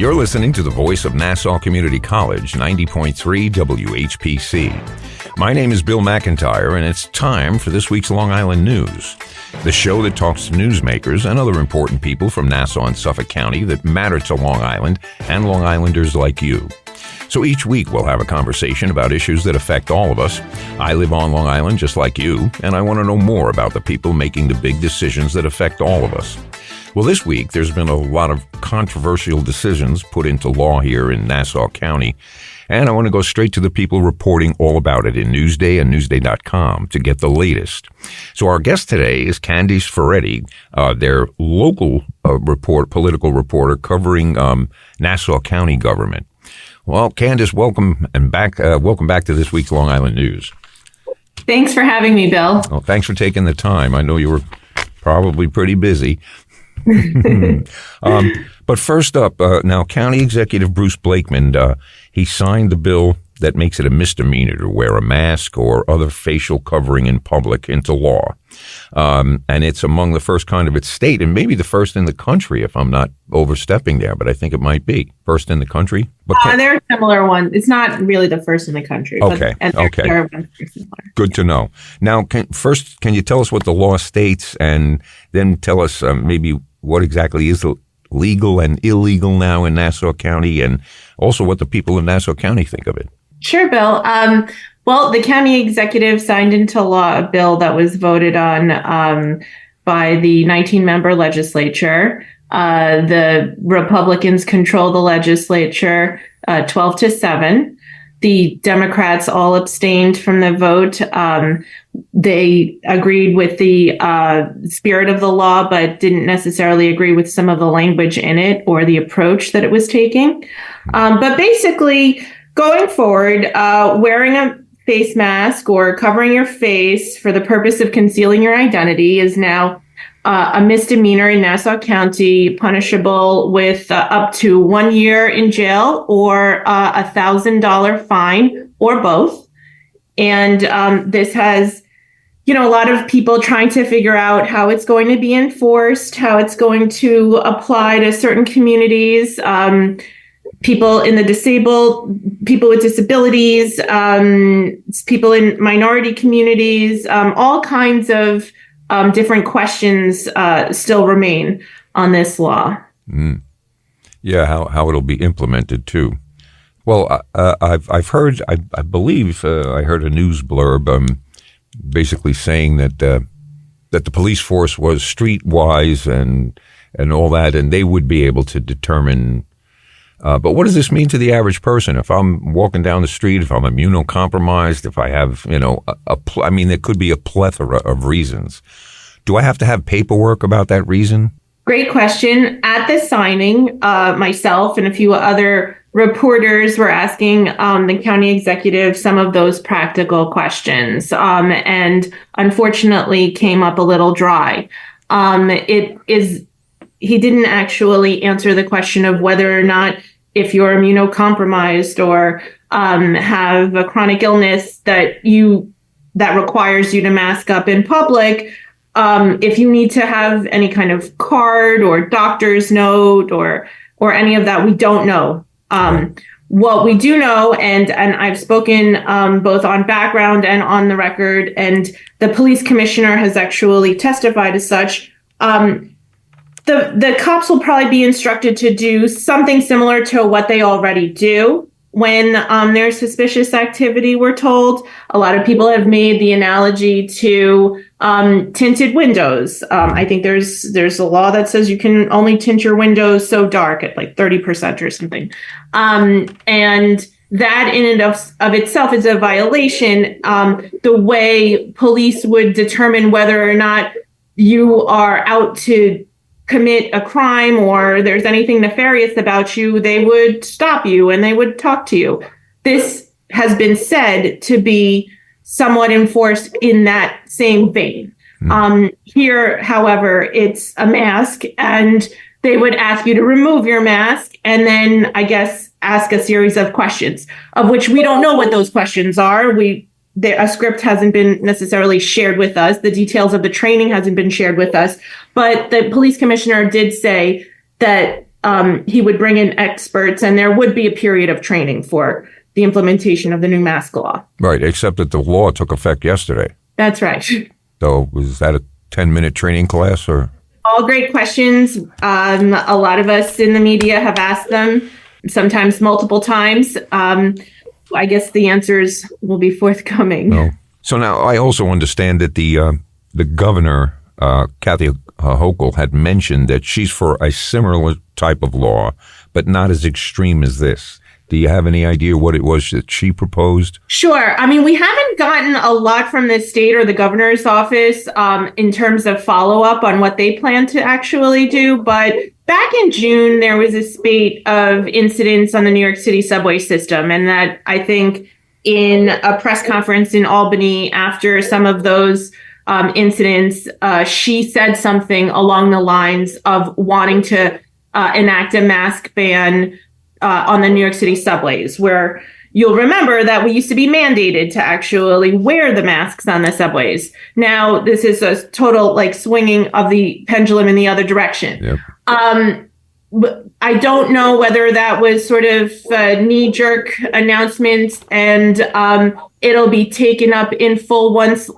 You're listening to the voice of Nassau Community College, 90.3 WHPC. My name is Bill McIntyre, and it's time for this week's Long Island News, the show that talks to newsmakers and other important people from Nassau and Suffolk County that matter to Long Island and Long Islanders like you. So each week we'll have a conversation about issues that affect all of us. I live on Long Island just like you, and I want to know more about the people making the big decisions that affect all of us. Well, this week there's been a lot of controversial decisions put into law here in Nassau County, and I want to go straight to the people reporting all about it in Newsday and Newsday.com to get the latest. So our guest today is Candice Ferrette, their local political reporter covering Nassau County Government. Well, Candice, welcome back to this week's Long Island News. Thanks for having me, Bill. Well, thanks for taking the time. I know you were probably pretty busy. But first up, now County Executive Bruce Blakeman, he signed the bill that makes it a misdemeanor to wear a mask or other facial covering in public into law. And it's among the first kind of its state, and maybe the first in the country, if I'm not overstepping there, but I think it might be first in the country. But there are similar ones. It's not really the first in the country. Okay. There are ones similar. Good to know. Now, can you tell us what the law states, and then tell us maybe what exactly is legal and illegal now in Nassau County, and also what the people in Nassau County think of it? Sure, Bill. Well, the county executive signed into law a bill that was voted on by the 19-member legislature. The Republicans control the legislature 12-7. The Democrats all abstained from the vote. They agreed with the spirit of the law, but didn't necessarily agree with some of the language in it or the approach that it was taking. But basically, going forward, wearing a face mask or covering your face for the purpose of concealing your identity is now a misdemeanor in Nassau County, punishable with up to 1 year in jail or $1,000 fine or both. And this has, a lot of people trying to figure out how it's going to be enforced, how it's going to apply to certain communities, people with disabilities, people in minority communities, all kinds of different questions still remain on this law. Mm. Yeah, how it'll be implemented too. Well, I've heard, I believe I heard a news blurb basically saying that the police force was streetwise and all that, and they would be able to determine. But what does this mean to the average person? If I'm walking down the street, if I'm immunocompromised, if I have, there could be a plethora of reasons. Do I have to have paperwork about that reason? Great question. At the signing, myself and a few other reporters were asking the county executive some of those practical questions, and unfortunately came up a little dry. He didn't actually answer the question of whether or not, if you're immunocompromised or have a chronic illness that requires you to mask up in public, if you need to have any kind of card or doctor's note or any of that, we don't know. What we do know, and I've spoken both on background and on the record, and the police commissioner has actually testified as such. The cops will probably be instructed to do something similar to what they already do when there's suspicious activity, we're told. A lot of people have made the analogy to tinted windows. I think there's a law that says you can only tint your windows so dark at like 30% or something. And that in and of itself is a violation. The way police would determine whether or not you are out to commit a crime or there's anything nefarious about you, they would stop you and they would talk to you. This has been said to be somewhat enforced in that same vein. Here, however, it's a mask, and they would ask you to remove your mask and then, I guess, ask a series of questions, of which we don't know what those questions are. A script hasn't been necessarily shared with us. The details of the training hasn't been shared with us. But the police commissioner did say that he would bring in experts, and there would be a period of training for the implementation of the new mask law. Right, except that the law took effect yesterday. That's right. So was that a 10-minute training class or? All great questions. A lot of us in the media have asked them, sometimes multiple times. I guess the answers will be forthcoming. No. So now I also understand that the governor, Kathy Hochul, had mentioned that she's for a similar type of law, but not as extreme as this. Do you have any idea what it was that she proposed? Sure. I mean, we haven't gotten a lot from the state or the governor's office in terms of follow-up on what they plan to actually do. But back in June, there was a spate of incidents on the New York City subway system. And that, I think, in a press conference in Albany after some of those incidents, she said something along the lines of wanting to enact a mask ban on the New York City subways, where you'll remember that we used to be mandated to actually wear the masks on the subways. Now, this is a total swinging of the pendulum in the other direction. Yep. I don't know whether that was sort of a knee-jerk announcement and it'll be taken up in full once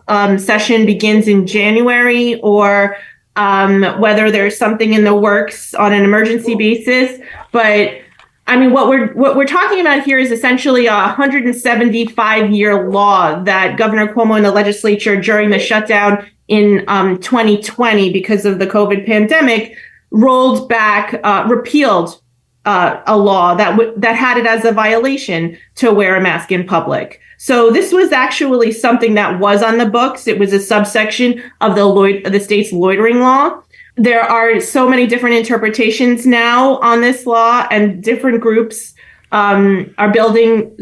session begins in January, or whether there's something in the works on an emergency basis. But I mean, what we're talking about here is essentially a 175-year law that Governor Cuomo and the legislature during the shutdown in 2020 because of the COVID pandemic rolled back, repealed a law that had it as a violation to wear a mask in public. So this was actually something that was on the books. It was a subsection of the state's loitering law. There are so many different interpretations now on this law, and different groups are building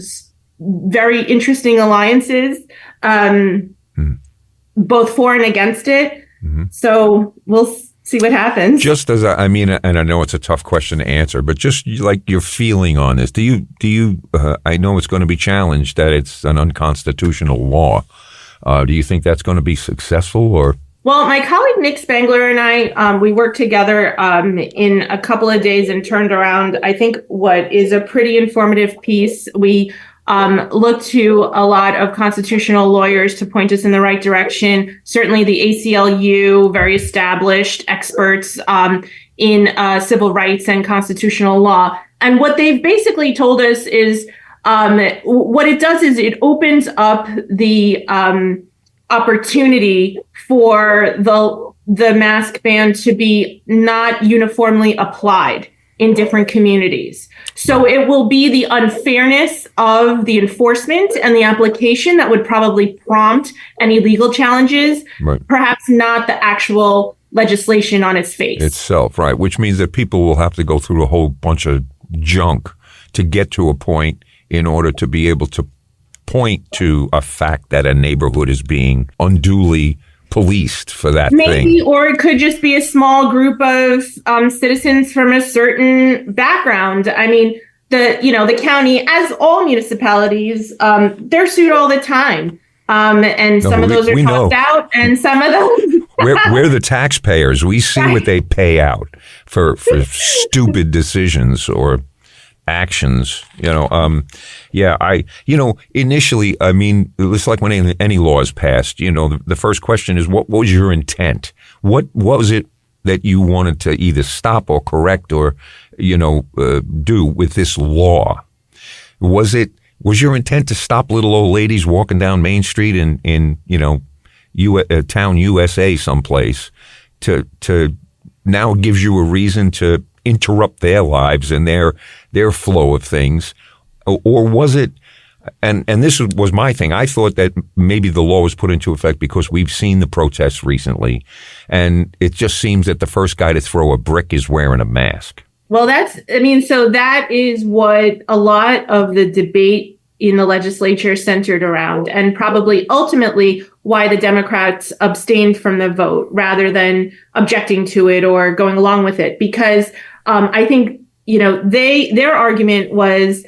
very interesting alliances, both for and against it. Mm-hmm. So we'll see what happens. Just as I mean, and I know it's a tough question to answer, but just like your feeling on this, do you? I know it's going to be challenged that it's an unconstitutional law. Do you think that's going to be successful, or? Well, my colleague Nick Spangler and I, we worked together in a couple of days and turned around, I think, what is a pretty informative piece. We looked to a lot of constitutional lawyers to point us in the right direction. Certainly the ACLU, very established experts in civil rights and constitutional law. And what they've basically told us is what it does is it opens up the opportunity for the mask ban to be not uniformly applied in different communities. So it will be the unfairness of the enforcement and the application that would probably prompt any legal challenges, right. Perhaps not the actual legislation on its face. Itself, right, which means that people will have to go through a whole bunch of junk to get to a point in order to be able to point to a fact that a neighborhood is being unduly policed for that thing. Or it could just be a small group of citizens from a certain background. I mean, the county, as all municipalities, they're sued all the time. And some of those are tossed out, and some of those... we're the taxpayers. We see what they pay out for stupid decisions or actions, initially, I mean, it's like when any law is passed, the first question is, what was your intent? What was it that you wanted to either stop or correct or, do with this law? Was your intent to stop little old ladies walking down Main Street in town USA someplace to now it gives you a reason to interrupt their lives and their flow of things? Or was it, and this was my thing, I thought that maybe the law was put into effect because we've seen the protests recently, and it just seems that the first guy to throw a brick is wearing a mask. Well, so that is what a lot of the debate in the legislature centered around, and probably ultimately why the Democrats abstained from the vote rather than objecting to it or going along with it. Because I think, their argument was,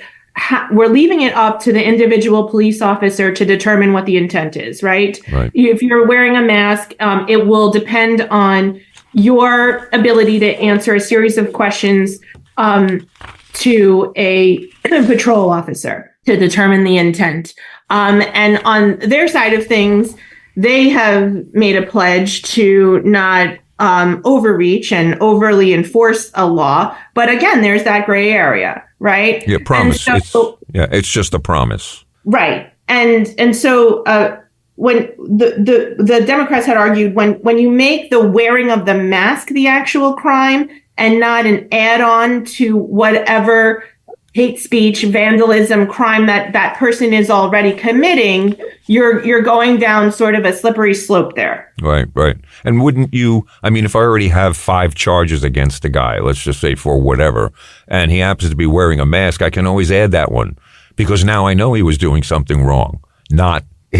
we're leaving it up to the individual police officer to determine what the intent is, right? If you're wearing a mask, it will depend on your ability to answer a series of questions to a patrol officer to determine the intent. And on their side of things, they have made a pledge to not overreach and overly enforce a law. But again, there's that gray area, right? Yeah, promise. It's just a promise. Right. And so when the Democrats had argued when you make the wearing of the mask the actual crime and not an add-on to whatever hate speech, vandalism, crime that person is already committing, you're going down sort of a slippery slope there. Right. And wouldn't you, I mean, if I already have 5 charges against a guy, let's just say for whatever, and he happens to be wearing a mask, I can always add that one because now I know he was doing something wrong.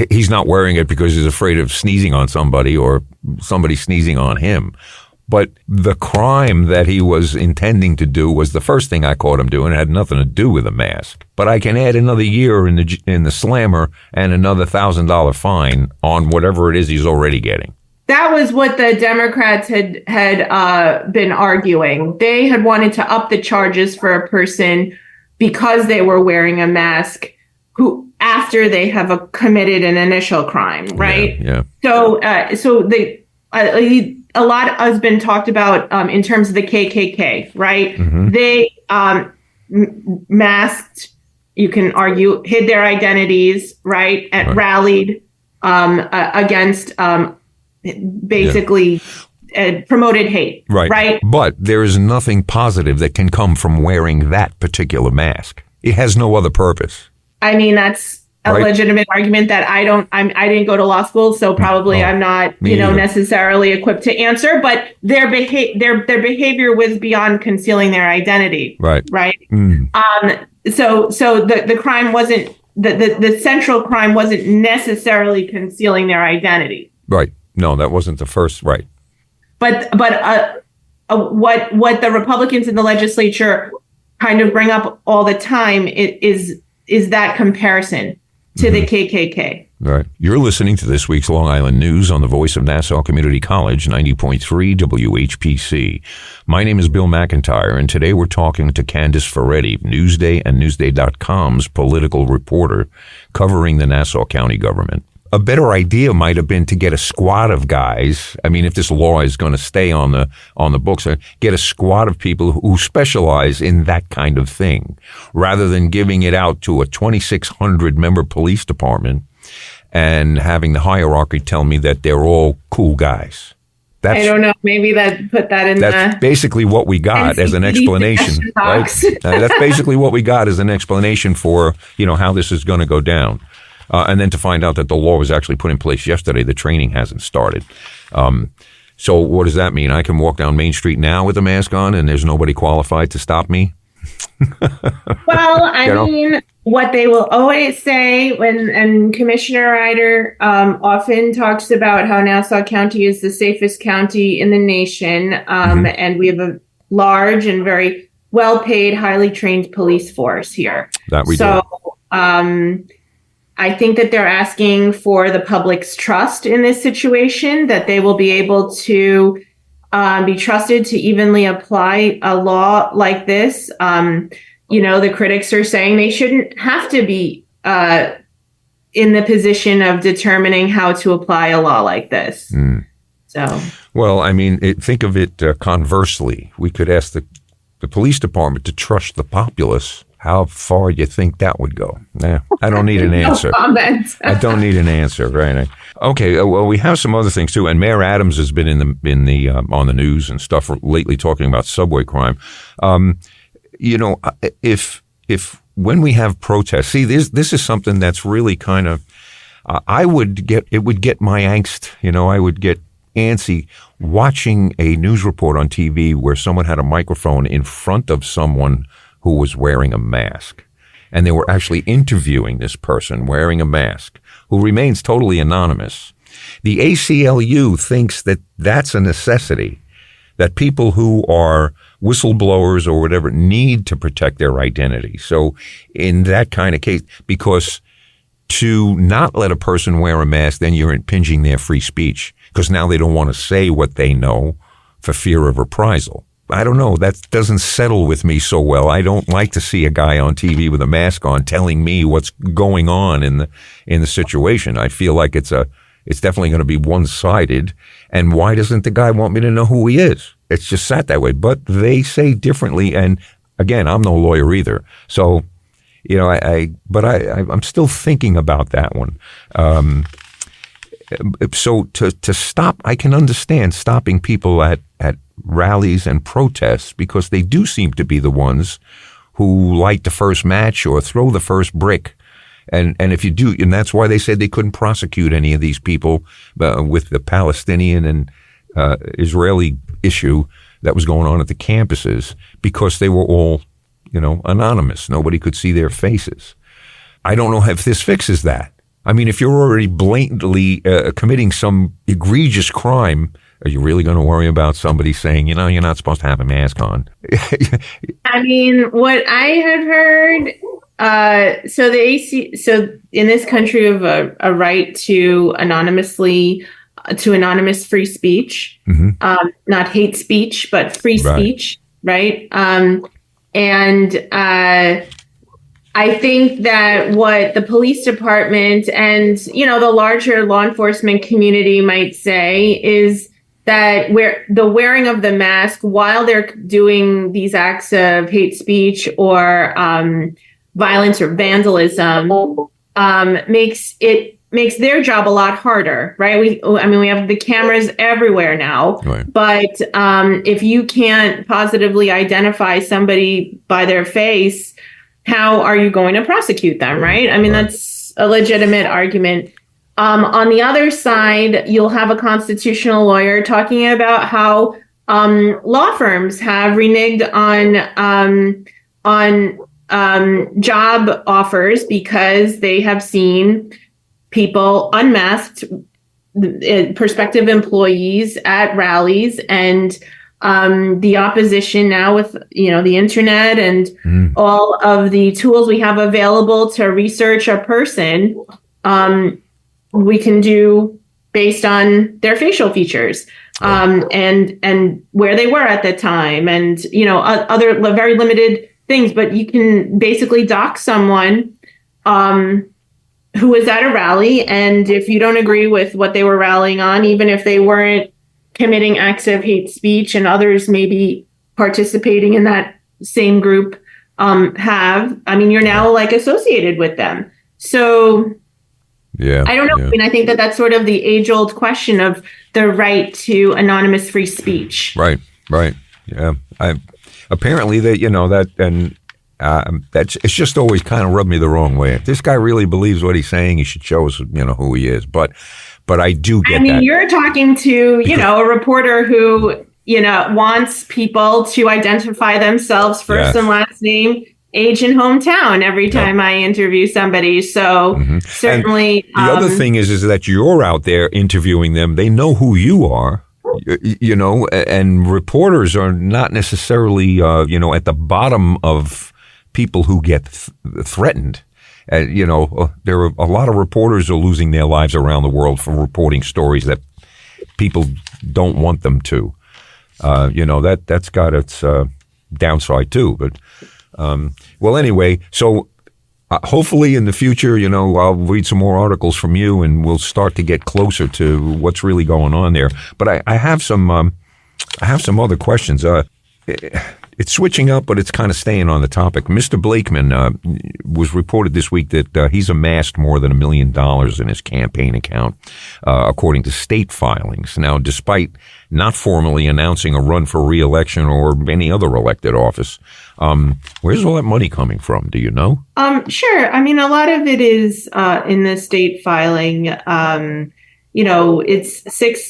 He's not wearing it because he's afraid of sneezing on somebody or somebody sneezing on him. But the crime that he was intending to do was the first thing I caught him doing. It had nothing to do with a mask. But I can add another year in the slammer and another $1,000 fine on whatever it is he's already getting. That was what the Democrats had been arguing. They had wanted to up the charges for a person because they were wearing a mask who after they have committed an initial crime, right? Yeah. So a lot has been talked about in terms of the KKK, right? Mm-hmm. They masked, you can argue, hid their identities, right? And rallied against basically promoted hate, right? But there is nothing positive that can come from wearing that particular mask. It has no other purpose. I mean, that's a legitimate argument that I didn't go to law school, so probably I'm not, necessarily equipped to answer. But their behavior was beyond concealing their identity, right? Mm. So the crime wasn't the central crime wasn't necessarily concealing their identity, right? No, that wasn't the first, right? But what the Republicans in the legislature kind of bring up all the time is that comparison to the KKK. All right. You're listening to this week's Long Island News on the voice of Nassau Community College, 90.3 WHPC. My name is Bill McIntyre, and today we're talking to Candice Ferrette, Newsday and Newsday.com's political reporter covering the Nassau County Government. A better idea might have been to get a squad of guys. I mean, if this law is going to stay on the books, get a squad of people who specialize in that kind of thing, rather than giving it out to a 2,600 member police department and having the hierarchy tell me that they're all cool guys. I don't know. Maybe put that in. That's basically what we got as an explanation, right? That's basically what we got as an explanation for how this is going to go down. And then to find out that the law was actually put in place yesterday, the training hasn't started. So what does that mean? I can walk down Main Street now with a mask on and there's nobody qualified to stop me? Well, I mean, what they will always say and Commissioner Ryder often talks about how Nassau County is the safest county in the nation. And we have a large and very well-paid, highly trained police force here. That we do. I think that they're asking for the public's trust in this situation, that they will be able to be trusted to evenly apply a law like this. The critics are saying they shouldn't have to be in the position of determining how to apply a law like this. So, well, I mean, think of it conversely. We could ask the police department to trust the populace. How far do you think that would go? Nah, I don't need an answer. I don't need an answer, right? Okay, well, we have some other things too, and Mayor Adams has been on the news and stuff lately talking about subway crime. If when we have protests, see, this is something that's really kind of, it would get my angst. I would get antsy watching a news report on TV where someone had a microphone in front of someone who was wearing a mask. And they were actually interviewing this person wearing a mask who remains totally anonymous. The ACLU thinks that that's a necessity, that people who are whistleblowers or whatever need to protect their identity. So in that kind of case, because to not let a person wear a mask, then you're impinging their free speech because now they don't want to say what they know for fear of reprisal. I don't know. That doesn't settle with me so well. I don't like to see a guy on TV with a mask on telling me what's going on in the situation. I feel like it's definitely going to be one-sided. And why doesn't the guy want me to know who he is? It's just sat that way. But they say differently. And again, I'm no lawyer either. So, you know, I'm still thinking about that one. So to stop, I can understand stopping people at rallies and protests because they do seem to be the ones who light the first match or throw the first brick. And if you do, and that's why they said they couldn't prosecute any of these people with the Palestinian and Israeli issue that was going on at the campuses because they were all, you know, anonymous. Nobody could see their faces. I don't know if this fixes that. I mean, if you're already blatantly committing some egregious crime, are you really going to worry about somebody saying, you know, you're not supposed to have a mask on? I mean, what I had heard, so in this country, we have a right to anonymous free speech, not hate speech, but free speech, right? And I think that what the police department and, you know, the larger law enforcement community might say is that the wearing of the mask while they're doing these acts of hate speech or violence or vandalism makes their job a lot harder, right? We have the cameras everywhere now, right. But if you can't positively identify somebody by their face, how are you going to prosecute them, right? I mean, that's a legitimate argument. On the other side, you'll have a constitutional lawyer talking about how law firms have reneged on job offers because they have seen people unmasked, prospective employees at rallies, and the opposition now with, you know, the internet and all of the tools we have available to research a person, we can do based on their facial features, and where they were at the time, and, you know, other very limited things. But you can basically dox someone who was at a rally, and if you don't agree with what they were rallying on, even if they weren't committing acts of hate speech and others maybe participating in that same group you're now like associated with them. So yeah, I don't know. Yeah. I mean, I think that that's sort of the age-old question of the right to anonymous free speech. Right. Yeah. Apparently that, you know, that, and it's just always kind of rubbed me the wrong way. If this guy really believes what he's saying, he should show us, you know, who he is. But I do get that. I mean, you're talking to, you know, a reporter who, you know, wants people to identify themselves first and last name, age, and hometown every time I interview somebody. So certainly. And the other thing is that you're out there interviewing them. They know who you are, you know, and reporters are not necessarily, you know, at the bottom of people who get threatened. You know, there are a lot of reporters are losing their lives around the world for reporting stories that people don't want them to. You know, that's got its downside too. But well, anyway, so hopefully in the future, you know, I'll read some more articles from you, and we'll start to get closer to what's really going on there. But I have some other questions. It's switching up, but it's kind of staying on the topic. Mr. Blakeman was reported this week that he's amassed more than $1 million in his campaign account, according to state filings. Now, despite not formally announcing a run for re-election or any other elected office, where's all that money coming from? Do you know? Sure. I mean, a lot of it is in the state filing. You know, it's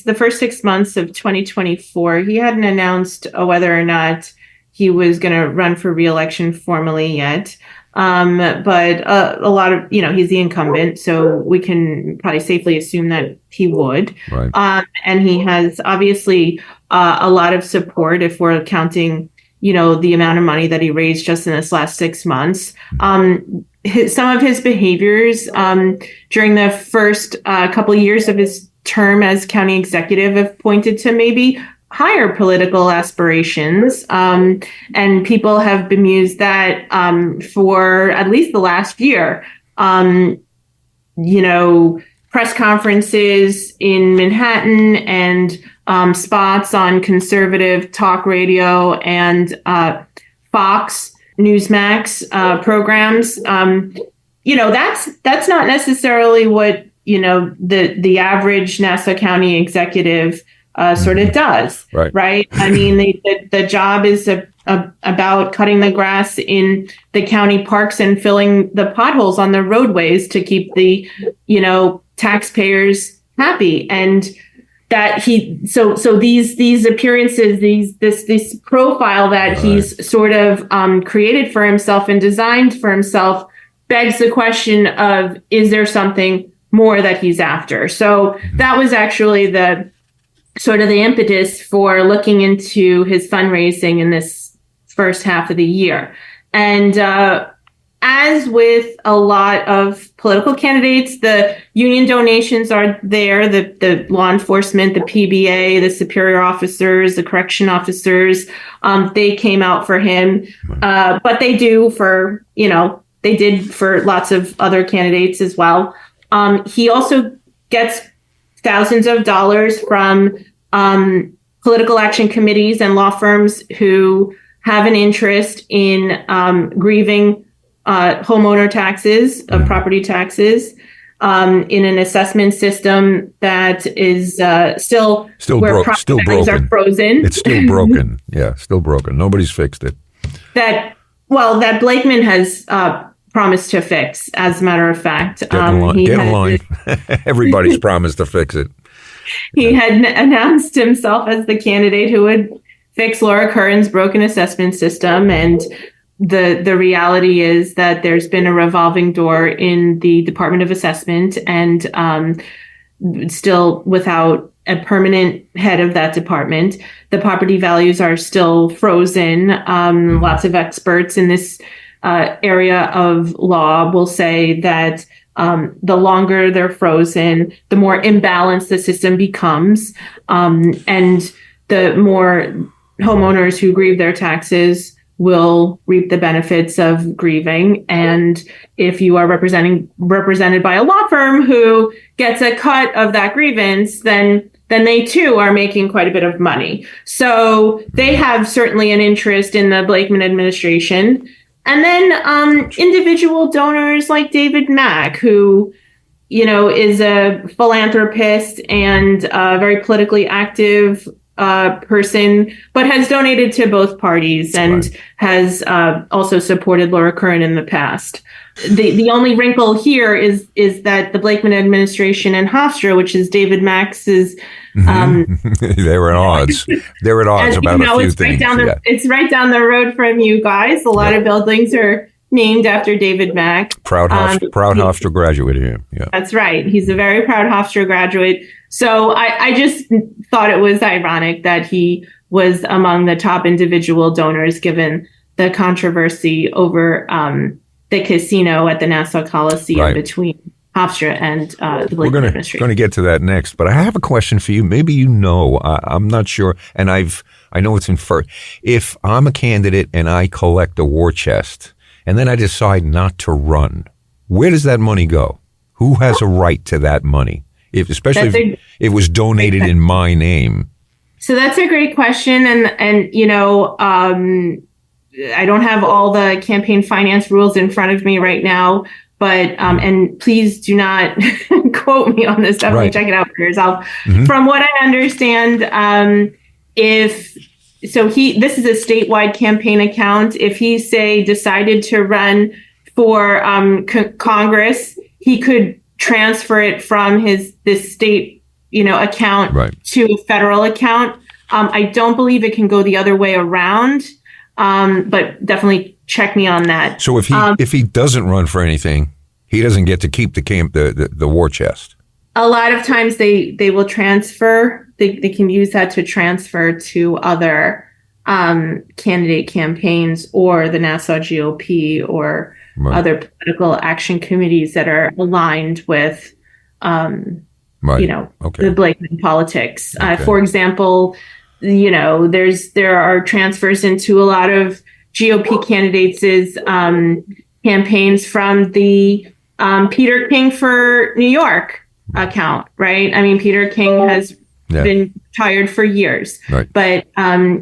the first 6 months of 2024. He hadn't announced whether or not he was going to run for re-election formally yet. But a lot of, you know, he's the incumbent, so we can probably safely assume that he would. Right. And he has obviously a lot of support if we're counting, you know, the amount of money that he raised just in this last 6 months. Some of his behaviors during the first couple of years of his term as county executive have pointed to maybe higher political aspirations. And people have bemused that for at least the last year. Press conferences in Manhattan and spots on conservative talk radio and Fox Newsmax programs. That's not necessarily what the average Nassau County executive sort of does, right? I mean, the job is about cutting the grass in the county parks and filling the potholes on the roadways to keep the taxpayers happy. And that these appearances, this profile that he's sort of created for himself and designed for himself begs the question of, is there something more that he's after? So that was actually the sort of the impetus for looking into his fundraising in this first half of the year. And as with a lot of political candidates, the union donations are there, the law enforcement, the PBA, the superior officers, the correction officers, they came out for him. But they did for lots of other candidates as well. He also gets thousands of dollars from political action committees and law firms who have an interest in grieving homeowner taxes, property taxes, in an assessment system that is still broken. Are frozen. It's still broken. Yeah, still broken. Nobody's fixed it. That Blakeman has promised to fix, as a matter of fact. Get in line. Everybody's promised to fix it. He had announced himself as the candidate who would fix Laura Curran's broken assessment system. And the reality is that there's been a revolving door in the Department of Assessment, and still without a permanent head of that department. The property values are still frozen. Lots of experts in this area of law will say that the longer they're frozen, the more imbalanced the system becomes, and the more homeowners who grieve their taxes will reap the benefits of grieving. And if you are represented by a law firm who gets a cut of that grievance, then they too are making quite a bit of money. So they have certainly an interest in the Blakeman administration. And then individual donors like David Mack, who, is a philanthropist and a very politically active person, but has donated to both parties and has also supported Laura Curran in the past. The only wrinkle here is that the Blakeman administration and Hofstra, which is David Max's, they were at odds. They're at odds about a few things. It's right down the road from you guys. A lot of buildings are named after David Mack. Proud Hofstra graduate here. Yeah, that's right. He's a very proud Hofstra graduate. So I just thought it was ironic that he was among the top individual donors, given the controversy over the casino at the Nassau Coliseum between Hofstra and the Blakeman administration. We're going to get to that next, but I have a question for you. Maybe I'm not sure, and I know it's inferred. If I'm a candidate and I collect a war chest, and then I decide not to run, where does that money go? Who has a right to that money? Especially if it was donated in my name. So that's a great question. And I don't have all the campaign finance rules in front of me right now, but, and please do not quote me on this. Definitely check it out for yourself. Mm-hmm. From what I understand, this is a statewide campaign account. If he decided to run for Congress, he could transfer it from this state, account to a federal account. I don't believe it can go the other way around, but definitely check me on that. So if he doesn't run for anything, he doesn't get to keep the war chest. A lot of times they will transfer. They can use that to transfer to other candidate campaigns or the Nassau GOP or other political action committees that are aligned with, the Blakeman politics. For example, there are transfers into a lot of GOP candidates' campaigns from the Peter King for New York account, right? I mean, Peter King has been retired for years, right, but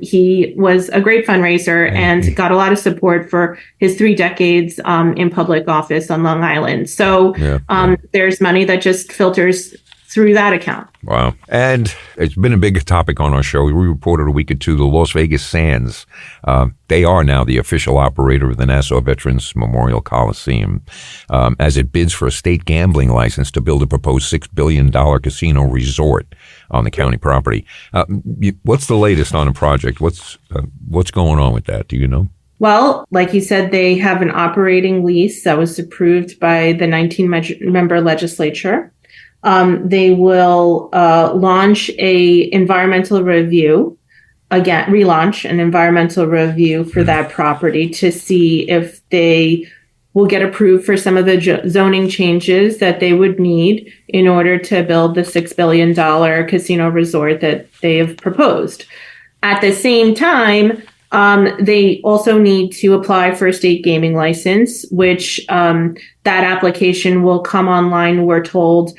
he was a great fundraiser and got a lot of support for his 3 decades in public office on Long Island. So there's money that just filters through that account. Wow. And it's been a big topic on our show. We reported a week or two, the Las Vegas Sands. They are now the official operator of the Nassau Veterans Memorial Coliseum, as it bids for a state gambling license to build a proposed $6 billion casino resort on the county property. What's the latest on the project? What's going on with that? Do you know? Well, like you said, they have an operating lease that was approved by the 19-member legislature. They will relaunch an environmental review for that property to see if they will get approved for some of the zoning changes that they would need in order to build the $6 billion casino resort that they have proposed. At the same time, they also need to apply for a state gaming license, which that application will come online, we're told,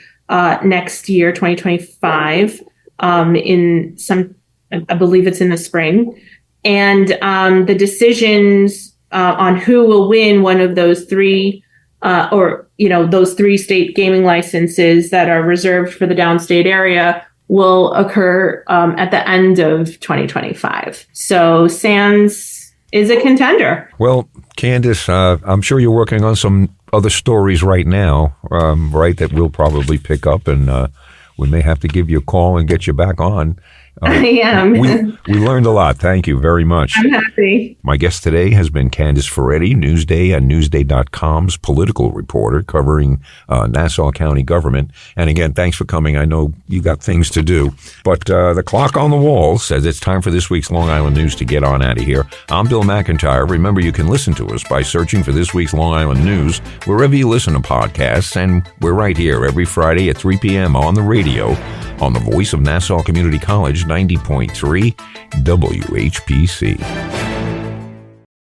next year, 2025, I believe it's in the spring. And the decisions on who will win one of those three, those 3 state gaming licenses that are reserved for the downstate area will occur at the end of 2025. So Sands is a contender. Well, Candice, I'm sure you're working on some other stories right now, right, that we'll probably pick up, and we may have to give you a call and get you back on. I am. We learned a lot. Thank you very much. I'm happy. My guest today has been Candice Ferrette, Newsday and Newsday.com's political reporter covering Nassau County Government. And again, thanks for coming. I know you got things to do. But the clock on the wall says it's time for this week's Long Island News to get on out of here. I'm Bill McIntyre. Remember, you can listen to us by searching for this week's Long Island News wherever you listen to podcasts. And we're right here every Friday at 3 p.m. on the radio on the voice of Nassau Community College, 90.3 WHPC.